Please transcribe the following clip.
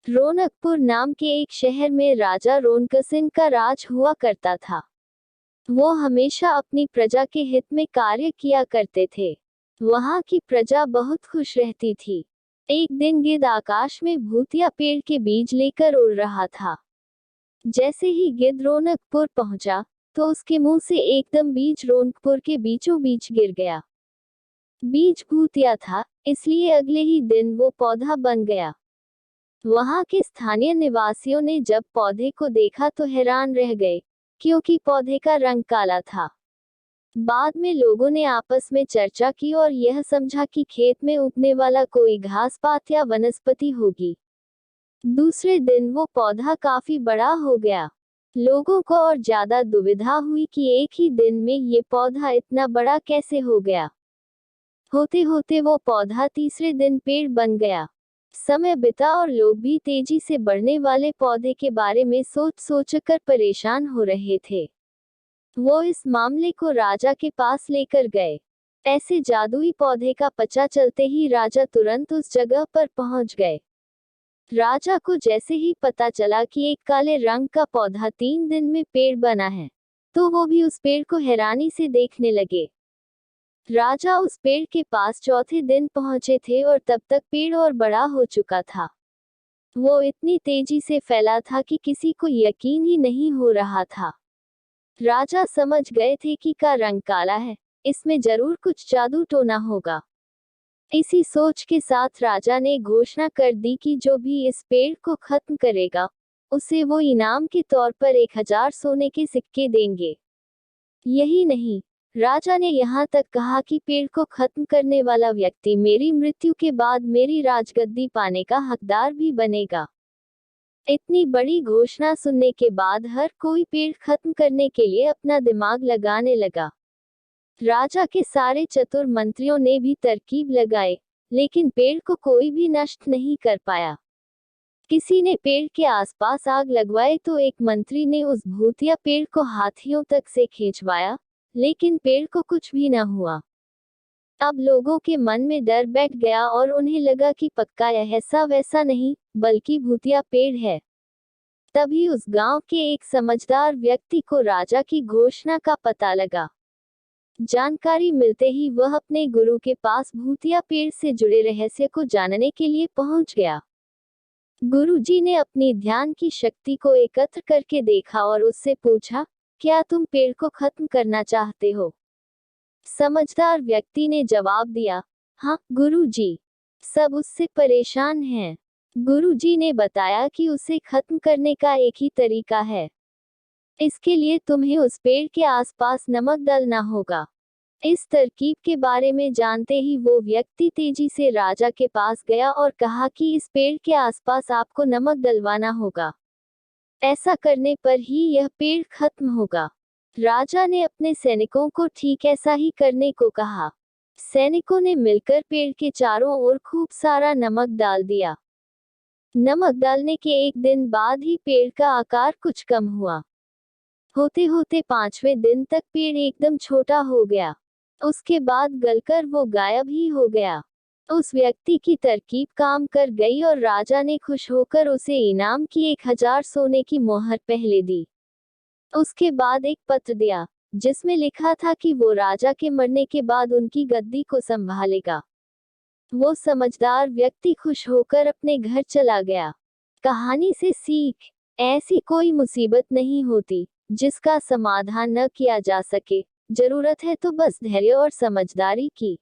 रौनकपुर नाम के एक शहर में राजा रोनकसिंह का राज हुआ करता था। वो हमेशा अपनी प्रजा के हित में कार्य किया करते थे। वहाँ की प्रजा बहुत खुश रहती थी। एक दिन गिद्ध आकाश में भूतिया पेड़ के बीज लेकर उड़ रहा था। जैसे ही गिद्ध रौनकपुर पहुंचा, तो उसके मुंह से एकदम बीज रौनकपुर के बीचों बीच गिर गया। बीज भूतिया था, इसलिए अगले ही दिन वो पौधा बन गया। वहां के स्थानीय निवासियों ने जब पौधे को देखा तो हैरान रह गए, क्योंकि पौधे का रंग काला था। बाद में लोगों ने आपस में चर्चा की और यह समझा कि खेत में उगने वाला कोई घास पात या वनस्पति होगी। दूसरे दिन वो पौधा काफी बड़ा हो गया। लोगों को और ज्यादा दुविधा हुई कि एक ही दिन में ये पौधा इतना बड़ा कैसे हो गया। होते होते वो पौधा तीसरे दिन पेड़ बन गया। समय बिता और लोग भी तेजी से बढ़ने वाले पौधे के बारे में सोच सोचकर परेशान हो रहे थे। वो इस मामले को राजा के पास लेकर गए। ऐसे जादुई पौधे का पता चलते ही राजा तुरंत उस जगह पर पहुंच गए। राजा को जैसे ही पता चला कि एक काले रंग का पौधा 3 दिन में पेड़ बना है, तो वो भी उस पेड़ को हैरानी से देखने लगे। राजा उस पेड़ के पास चौथे दिन पहुंचे थे और तब तक पेड़ और बड़ा हो चुका था। वो इतनी तेजी से फैला था कि किसी को यकीन ही नहीं हो रहा था। राजा समझ गए थे कि का रंग काला है, इसमें जरूर कुछ जादू टोना होगा। इसी सोच के साथ राजा ने घोषणा कर दी कि जो भी इस पेड़ को खत्म करेगा, उसे वो इनाम के तौर पर 1000 सोने के सिक्के देंगे। यही नहीं, राजा ने यहाँ तक कहा कि पेड़ को खत्म करने वाला व्यक्ति मेरी मृत्यु के बाद मेरी राजगद्दी पाने का हकदार भी बनेगा। इतनी बड़ी घोषणा सुनने के बाद हर कोई पेड़ खत्म करने के लिए अपना दिमाग लगाने लगा। राजा के सारे चतुर मंत्रियों ने भी तरकीब लगाए, लेकिन पेड़ को कोई भी नष्ट नहीं कर पाया। किसी ने पेड़ के आसपास आग लगवाई तो एक मंत्री ने उस भूतिया पेड़ को हाथियों तक से खींचवाया, लेकिन पेड़ को कुछ भी न हुआ। अब लोगों के मन में डर बैठ गया और उन्हें लगा कि पक्का यह ऐसा वैसा नहीं, बल्कि भूतिया पेड़ है। तभी उस गांव के एक समझदार व्यक्ति को राजा की घोषणा का पता लगा। जानकारी मिलते ही वह अपने गुरु के पास भूतिया पेड़ से जुड़े रहस्य को जानने के लिए पहुंच गया। गुरुजी ने अपनी ध्यान की शक्ति को एकत्र करके देखा और उससे पूछा, क्या तुम पेड़ को खत्म करना चाहते हो? समझदार व्यक्ति ने जवाब दिया, हाँ गुरुजी, सब उससे परेशान हैं। गुरुजी ने बताया कि उसे खत्म करने का एक ही तरीका है। इसके लिए तुम्हें उस पेड़ के आसपास नमक डालना होगा। इस तरकीब के बारे में जानते ही वो व्यक्ति तेजी से राजा के पास गया और कहा कि इस पेड़ के आसपास आपको नमक डलवाना होगा। ऐसा करने पर ही यह पेड़ खत्म होगा। राजा ने अपने सैनिकों को ठीक ऐसा ही करने को कहा। सैनिकों ने मिलकर पेड़ के चारों ओर खूब सारा नमक डाल दिया। नमक डालने के एक दिन बाद ही पेड़ का आकार कुछ कम हुआ। होते होते 5वें दिन तक पेड़ एकदम छोटा हो गया। उसके बाद गलकर वो गायब ही हो गया। उस व्यक्ति की तरकीब काम कर गई और राजा ने खुश होकर उसे इनाम की 1000 सोने की मोहर पहले दी। उसके बाद एक पत्र दिया, जिसमें लिखा था कि वो राजा के मरने के बाद उनकी गद्दी को संभालेगा। वो समझदार व्यक्ति खुश होकर अपने घर चला गया। कहानी से सीख, ऐसी कोई मुसीबत नहीं होती जिसका समाधान न किया जा सके। जरूरत है तो बस धैर्य और समझदारी की।